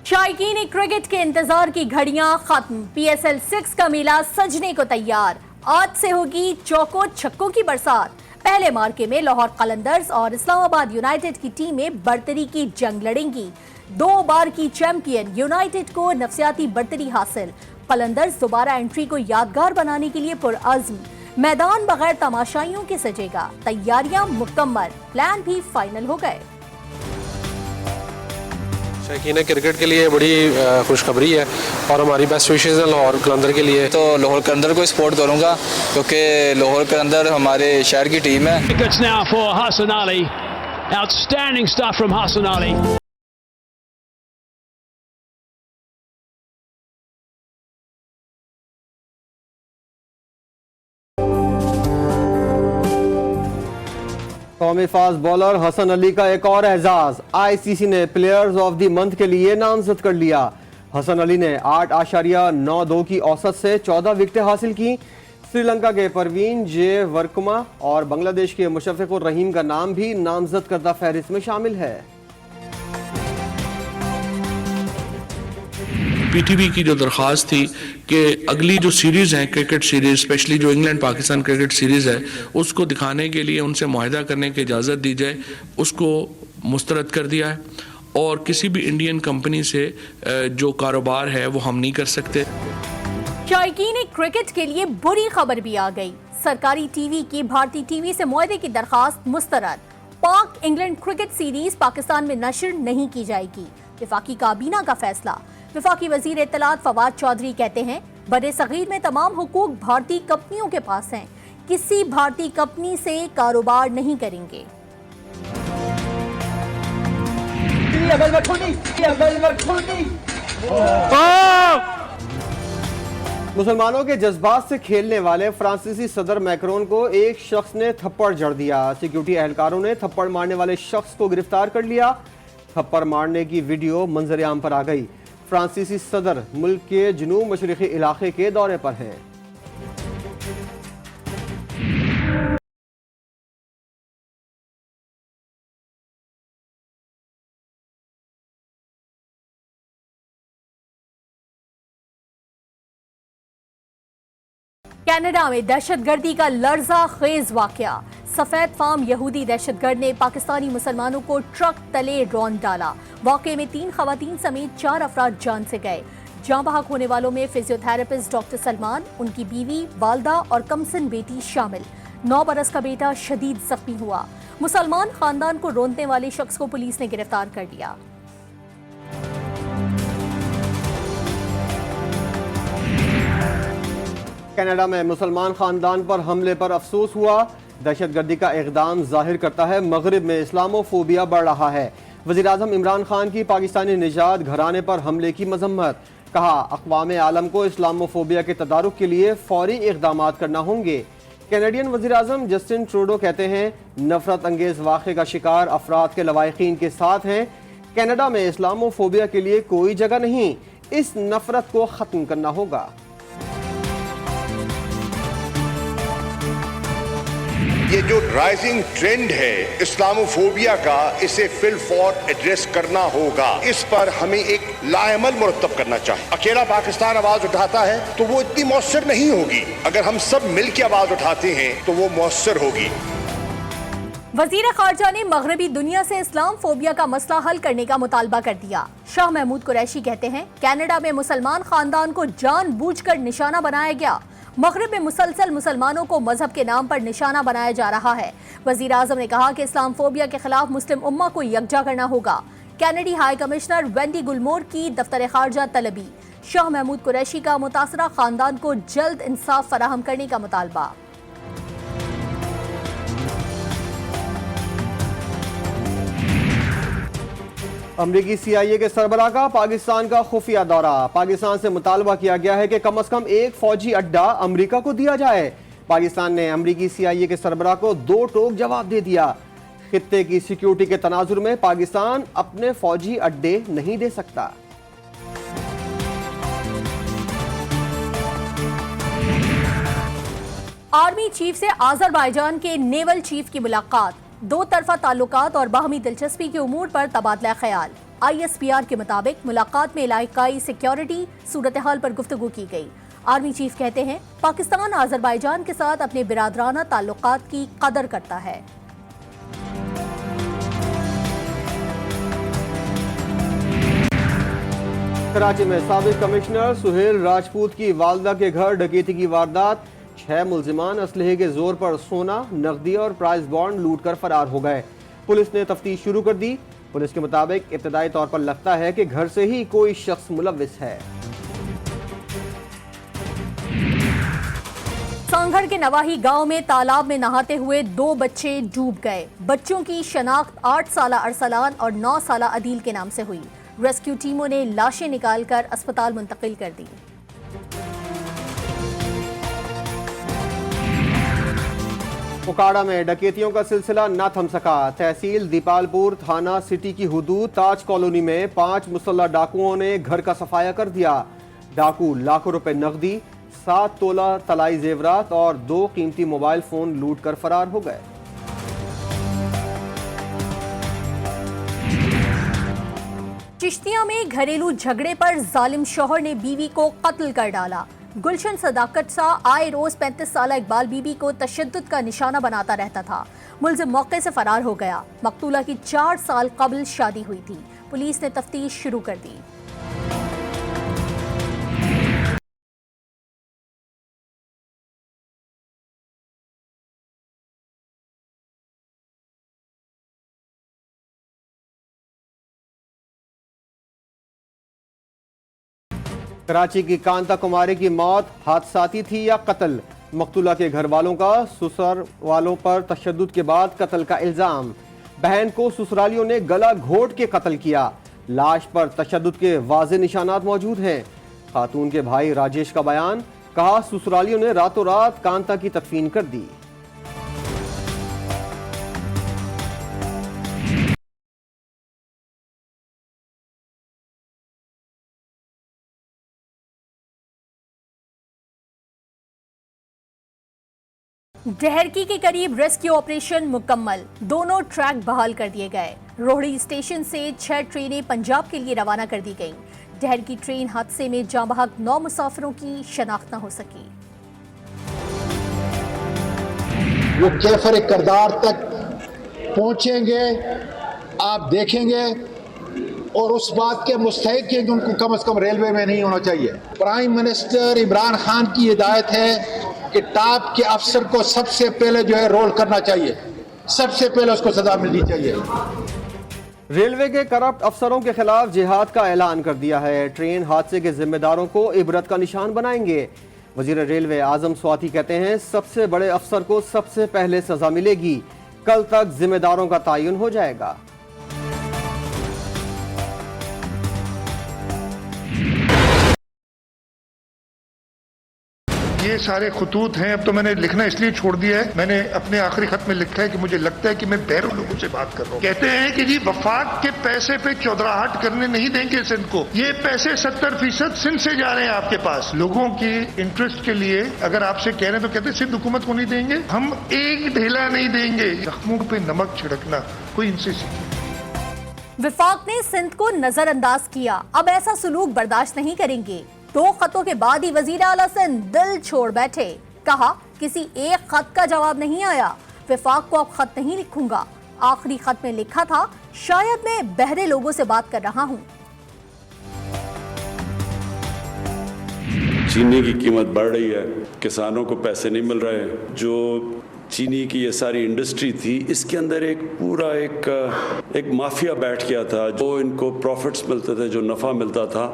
शायकीन cricket के इंतजार की घड़ियां खत्म। PSL 6 का मेला सजने को तैयार। आज से होगी चौकों छक्कों की बरसात। पहले मार्के में लाहौर कलंदर्स और इस्लामाबाद यूनाइटेड की टीमें बर्तरी की जंग लड़ेंगी। 2 बार की चैंपियन यूनाइटेड को नफसियाती बर्तरी हासिल। कलंदर्स दोबारा एंट्री को यादगार बनाने के लिए पुरअज़्म। मैदान बगैर तमाशाइयों के सजेगा। तैयारियां मुकम्मल, प्लान भी फाइनल हो गए। शौकीन क्रिकेट के लिए बड़ी खुशखबरी है और हमारी बेस्ट विशेज़ हैं लाहौर कलंदर के लिए। तो लाहौर कलंदर को सपोर्ट करूंगा क्योंकि लाहौर कलंदर हमारे शहर की टीम है। कौमी फास्ट बॉलर हसन अली का एक और एजाज। ICC ने प्लेयर्स ऑफ द मंथ के लिए नामजद कर लिया। हसन अली ने 8.92 की औसत से 14 विकेटें हासिल की। श्रीलंका के परवीन जे वर्कमा और बांग्लादेश के मुशफ़िकुर रहीम का नाम भी नामजद करदा फहरिस्त में शामिल है। PTB की जो दरख्वास्त थी कि अगली जो सीरीज़ है क्रिकेट सीरीज़, स्पेशली जो इंग्लैंड पाकिस्तान क्रिकेट सीरीज़ है, उसको दिखाने के लिए उनसे मुआहदा करने की इजाज़त दी जाए, उसको मुस्तरद कर दिया है। और किसी भी इंडियन कंपनी से जो कारोबार है वो हम नहीं कर सकते। शायकीन क्रिकेट के लिए बुरी खबर भी आ गई। सरकारी टीवी की भारतीय टीवी से मुआहदे की दरखास्त मुस्तरद। पाक इंग्लैंड क्रिकेट सीरीज पाकिस्तान में नशर नहीं की जाएगी। वफाकी काबीना का फैसला। वफाकी वजीर इत्तलात फवाद चौधरी कहते हैं, बड़े सगीर में तमाम हुकूक भारतीय कंपनियों के पास हैं। किसी भारतीय कंपनी से कारोबार नहीं करेंगे। मुसलमानों के जज्बात से खेलने वाले फ्रांसीसी सदर मैक्रोन को एक शख्स ने थप्पड़ जड़ दिया। सिक्योरिटी एहलकारों ने थप्पड़ मारने वाले शख्स को गिरफ्तार कर लिया। थप्पड़ मारने की वीडियो मंजर आम पर आ गई। फ्रांसीसी सदर मुल्क के जनूब मशरिकी इलाके के दौरे पर हैं। कनाडा में दहशतगर्दी का लर्जा खेज वाकया। सफेद फार्म यहूदी दहशतगर्द ने पाकिस्तानी मुसलमानों को ट्रक तले रौंद डाला। वाकये में 3 खवातीन समेत 4 अफराद जान से गए। जान बहक होने वालों में फिजियोथेरेपिस्ट डॉक्टर सलमान, उनकी बीवी, वालदा और कमसन बेटी शामिल। 9 बरस का बेटा शदीद जख्मी हुआ। मुसलमान खानदान को रौंदने वाले शख्स को पुलिस ने गिरफ्तार कर लिया। कनाडा में मुसलमान खानदान पर हमले पर अफसोस हुआ। दहशतगर्दी का इक़दाम जाहिर करता है मगरिब में इस्लामोफोबिया बढ़ रहा है। वज़ीर-ए-आज़म इमरान खान की पाकिस्तानी निजात घराने पर हमले की मजम्मत। कहा, अक़वाम आलम को इस्लामोफोबिया के तदारुक के लिए फौरी इक़दामात करना होंगे। कैनेडियन वज़ीर-ए-आज़म जस्टिन ट्रूडो कहते हैं, नफरत अंगेज़ वाक़े का शिकार अफराद के लवाहिकीन के साथ हैं। कनाडा में इस्लामोफोबिया के लिए कोई जगह नहीं। इस नफरत को ख़त्म करना होगा। ये जो राइजिंग ट्रेंड है इस्लामोफोबिया का, इसे फिल फॉर एड्रेस करना होगा। इस पर हमें एक लाएमल मुरतब करना चाहिए। अकेला पाकिस्तान आवाज उठाता है तो वो इतनी मौसर नहीं होगी। अगर हम सब मिल के आवाज उठाते हैं तो वो मौसर होगी। वजीर खारजा ने मगरबी दुनिया से इस्लाम फोबिया का मसला हल करने का मुतालबा कर दिया। शाह महमूद कुरैशी कहते हैं, कनाडा में मुसलमान खानदान को जानबूझकर निशाना बनाया गया। मगरिब में मुसलसल मुसलमानों को मजहब के नाम पर निशाना बनाया जा रहा है। वजीर आज़म ने कहा कि इस्लाम फोबिया के खिलाफ मुस्लिम उम्मा को यकजा करना होगा। कैनेडी हाई कमिश्नर वेंडी गुलमोर की दफ्तर खारजा तलबी। शाह महमूद कुरैशी का मुतासरा खानदान को जल्द इंसाफ फराहम करने का मुतालबा। अमरीकी CIA के सरबराह का पाकिस्तान का खुफिया दौरा। पाकिस्तान से मुतालबा किया गया है कि कम से कम एक फौजी अड्डा अमरीका को दिया जाए। पाकिस्तान ने अमरीकी CIA के सरबराह को 2 टोक जवाब दे दिया। खित्ते की सिक्योरिटी के तनाजुर में पाकिस्तान अपने फौजी अड्डे नहीं दे सकता। आर्मी चीफ से आज़रबाईजान के नेवल चीफ की मुलाकात। 2 तरफा ताल्लुकात और बाहमी दिलचस्पी के उमूर पर तबादला ख्याल। ISPR के मुताबिक मुलाकात में इलाकाई सिक्योरिटी सूरत हाल पर गुफ्तगू की गई। आर्मी चीफ कहते हैं पाकिस्तान अजरबैजान के साथ अपने बिरादराना ताल्लुकात की कदर करता है। कराची में साबिक कमिश्नर सुहेल राजपूत की वालदा के घर डकैती की वारदात। 6 मुल्जिमान असलहे के जोर पर सोना, नकदी और प्राइस बॉन्ड लूट कर फरार हो गए। पुलिस ने तफ्तीश शुरू कर दी। पुलिस के मुताबिक इब्तदाई तौर पर लगता है कि घर से ही कोई शख्स मुलव्विस है। सांगढ़ के नवाही गांव में तालाब में नहाते हुए 2 बच्चे डूब गए। बच्चों की शनाख्त 8 साला अरसलान और 9 साला अदील के नाम से हुई। रेस्क्यू टीमों ने लाशें निकालकर अस्पताल मुंतकिल कर दी। उकाड़ा में डकैतियों का सिलसिला न थम सका। तहसील दीपालपुर थाना सिटी की हुदूद ताज कॉलोनी में 5 मुसल्लह डाकुओं ने घर का सफाया कर दिया। डाकू लाखों रुपए नकदी, 7 तोला तलाई जेवरात और 2 कीमती मोबाइल फोन लूट कर फरार हो गए। चिश्तिया में घरेलू झगड़े पर जालिम शौहर ने बीवी को कत्ल कर डाला। गुलशन सदाकत सा आए रोज 35 साला इकबाल बीबी को तशद्दुद का निशाना बनाता रहता था। मुलजिम मौके से फरार हो गया। मकतूला की 4 साल कबल शादी हुई थी। पुलिस ने तफ्तीश शुरू कर दी। कराची की कांता कुमारी की मौत हादसाती थी या कत्ल? मकतूला के घर वालों का ससुर वालों पर तशद्दुद के बाद कत्ल का इल्जाम। बहन को ससुरालियों ने गला घोट के कत्ल किया। लाश पर तशद्दुद के वाज़े निशानात मौजूद हैं। खातून के भाई राजेश का बयान, कहा ससुरालियों ने रातों रात कांता की तदफीन कर दी। डहरकी के करीब रेस्क्यू ऑपरेशन मुकम्मल। दोनों ट्रैक बहाल कर दिए गए। रोहड़ी स्टेशन से 6 ट्रेनें पंजाब के लिए रवाना कर दी गईं। डहरकी ट्रेन हादसे में जाँ बहक 9 मुसाफिरों की शनाख्त न हो सकी। वो कैफर किरदार तक पहुंचेंगे, आप देखेंगे, और उस बात के मुस्तहिक हैं कि उनको कम से कम रेलवे में नहीं होना चाहिए। प्राइम मिनिस्टर इमरान खान की हिदायत है कि टॉप के अफसर को सबसे पहले जो है रोल करना चाहिए, सबसे पहले उसको सजा मिलनी चाहिए। रेलवे के करप्ट अफसरों के खिलाफ जिहाद का ऐलान कर दिया है। ट्रेन हादसे के जिम्मेदारों को इबरत का निशान बनाएंगे। वजीर रेलवे आजम स्वाति कहते हैं सबसे बड़े अफसर को सबसे पहले सजा मिलेगी। कल तक जिम्मेदारों का तयन हो जाएगा। ये सारे खतूत हैं। अब तो मैंने लिखना इसलिए छोड़ दिया है, मैंने अपने आखिरी खत में लिखा है कि मुझे लगता है कि मैं बहरों लोगों से बात कर रहा हूँ। कहते हैं कि जी वफाक के पैसे पे चौधराहट करने नहीं देंगे सिंध को। ये पैसे 70% सिंध से जा रहे हैं आपके पास। लोगों की इंटरेस्ट के लिए अगर आपसे कह रहे हैं तो कहते हैं सिंध हुकूमत को नहीं देंगे, हम एक ढेला नहीं देंगे। जख्मों पे नमक छिड़कना कोई इनसे सीखे। विफाक ने सिंध को नजरअंदाज किया। अब ऐसा सुलूक बर्दाश्त नहीं करेंगे। 2 खतों के बाद ही वजीर आला सिंध दिल छोड़ बैठे। कहा किसी एक खत का जवाब नहीं आया। विफाक को अब खत नहीं लिखूंगा। आखिरी खत में लिखा था शायद मैं बहरे लोगों से बात कर रहा हूं। चीनी की कीमत बढ़ रही है, किसानों को पैसे नहीं मिल रहे। जो चीनी की ये सारी इंडस्ट्री थी, इसके अंदर एक पूरा एक माफिया बैठ गया था। जो इनको प्रॉफिट्स मिलते थे, जो नफ़ा मिलता था,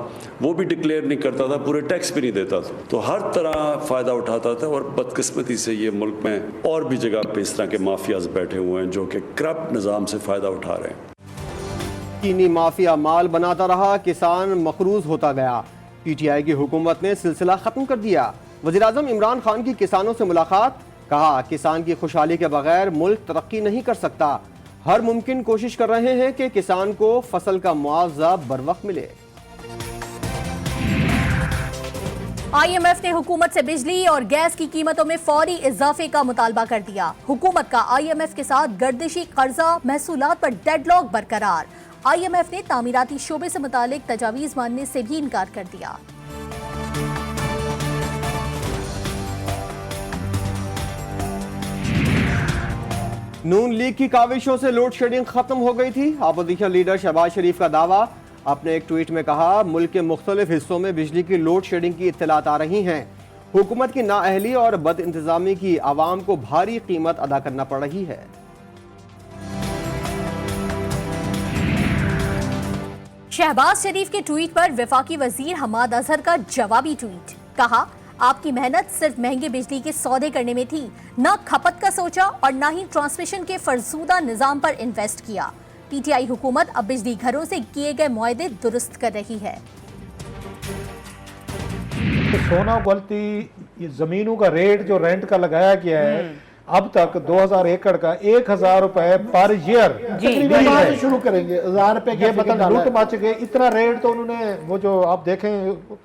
वो भी डिक्लेयर नहीं करता था, पूरे टैक्स भी नहीं देता था। तो हर तरह फ़ायदा उठाता था। और बदकिस्मती से ये मुल्क में और भी जगह पे इस तरह के माफियाज बैठे हुए हैं जो कि करप्ट निज़ाम से फ़ायदा उठा रहे हैं। चीनी माफिया माल बनाता रहा, किसान मकरूज होता गया। PTI की हुकूमत ने सिलसिला ख़त्म कर दिया। वज़ीर-ए-आज़म इमरान खान की किसानों से मुलाकात, कहा किसान की खुशहाली के बगैर मुल्क तरक्की नहीं कर सकता। हर मुमकिन कोशिश कर रहे हैं कि किसान को फसल का मुआवजा बरवक्त मिले। IMF ने हुकूमत से बिजली और गैस की कीमतों में फौरी इजाफे का मुतालबा कर दिया। हुकूमत का IMF के साथ गर्दिशी कर्जा महसूलात पर डेडलॉक बरकरार। IMF ने तामीराती शोबे से मुतालिक तजावीज मानने से भी इनकार कर दिया। नून लीग की काविशों से लोड शेडिंग खत्म हो गई थी। अपोजिशन लीडर शहबाज शरीफ का दावा। अपने एक ट्वीट में कहा, मुल्क के मुख्तलिफ हिस्सों में बिजली की लोड शेडिंग की इत्तलात आ रही हैं। हुकूमत की नाअहली और बद इंतजामी की आवाम को भारी कीमत अदा करना पड़ रही है। शहबाज शरीफ के ट्वीट पर वफाकी वजीर हमाद अजहर का जवाबी ट्वीट। कहा, आपकी मेहनत सिर्फ महंगे बिजली के सौदे करने में थी, ना खपत का सोचा और ना ही ट्रांसमिशन के फरसूदा निजाम पर इन्वेस्ट किया। PTI हुकूमत अब बिजली घरों से किए गए मुआहदे दुरुस्त कर रही है। तो सोना गलती ये जमीनों का रेट जो रेंट का लगाया गया है अब तक 2000 एकड़ का 1000 रुपए पर ईयर शुरू करेंगे 1000 रुपए ये मतलब लूट मच गए। इतना रेट तो उन्होंने वो जो आप देखें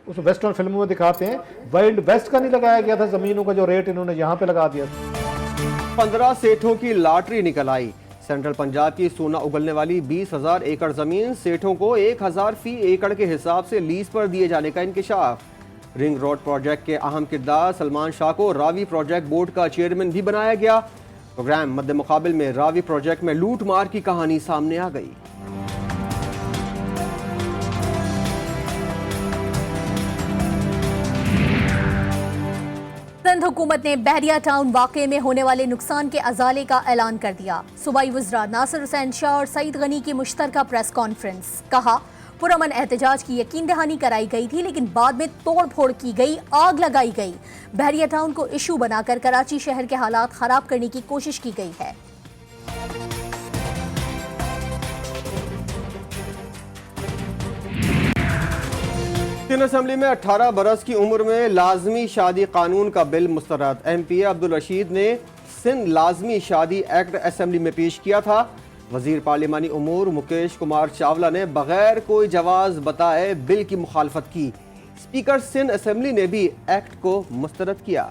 उस वेस्टर्न फिल्मों में दिखाते हैं वाइल्ड वेस्ट का नहीं लगाया गया था जमीनों का जो रेट इन्होंने यहाँ पे लगा दिया। 15 सेठों की लॉटरी निकल आई। सेंट्रल पंजाब की सोना उगलने वाली 20,000 एकड़ जमीन सेठों को 1000 फी एकड़ के हिसाब से लीज पर दिए जाने का इंकशाफ। रिंग रोड प्रोजेक्ट के अहम किरदार सलमान शाह को रावी प्रोजेक्ट बोर्ड का चेयरमैन भी बनाया गया। प्रोग्राम मद्दे मुकाबिल में रावी प्रोजेक्ट में लूट मार की कहानी सामने आ गई। सिंध हुकूमत ने बहरिया टाउन वाक़े में होने वाले नुकसान के अजाले का ऐलान कर दिया। सूबाई वज़रा नासिर हुसैन शाह और सईद गनी की मुश्तरका प्रेस कॉन्फ्रेंस। कहा, पुरअमन एहतजाज की यकीन दहानी कराई गई थी, लेकिन बाद में तोड़ फोड़ की गई, आग लगाई गई। बहरिया टाउन को इशू बनाकर कराची शहर के हालात खराब करने की कोशिश की गई है। सिंध असेंबली में 18 बरस की उम्र में लाजमी शादी कानून का बिल मुस्तरद। MP अब्दुल रशीद ने सिंध लाजमी शादी एक्ट असेंबली में पेश किया था। वजीर पार्लिमानी उमूर मुकेश कुमार चावला ने बगैर कोई जवाज बताए बिल की मुखालफत की। स्पीकर सिंध असेंबली ने भी एक्ट को मुस्तरद किया।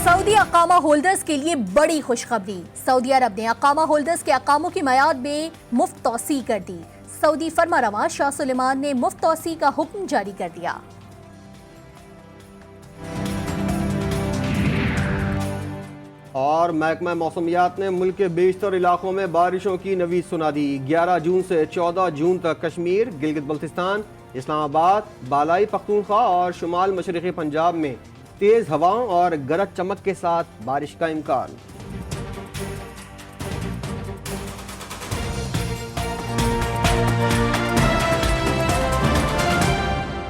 सऊदी अकामा होल्डर्स के लिए बड़ी खुशखबरी। सऊदी अरब ने अकामा होल्डर्स के अकामों की मयाद में मुफ्त तौसी कर दी। सऊदी फरमारवा शाह सुलेमान ने मुफ्त तौसी का हुक्म जारी कर दिया। और महकमा मौसमियात ने मुल्क के बेशतर इलाकों में बारिशों की नवीद सुना दी। 11 जून से 14 जून तक कश्मीर, गिलगित बल्तिस्तान, इस्लामाबाद, बालाई पख्तूनख्वा और शुमाल मशरक़ी पंजाब में तेज़ हवाओं और गरज चमक के साथ बारिश का इम्कान।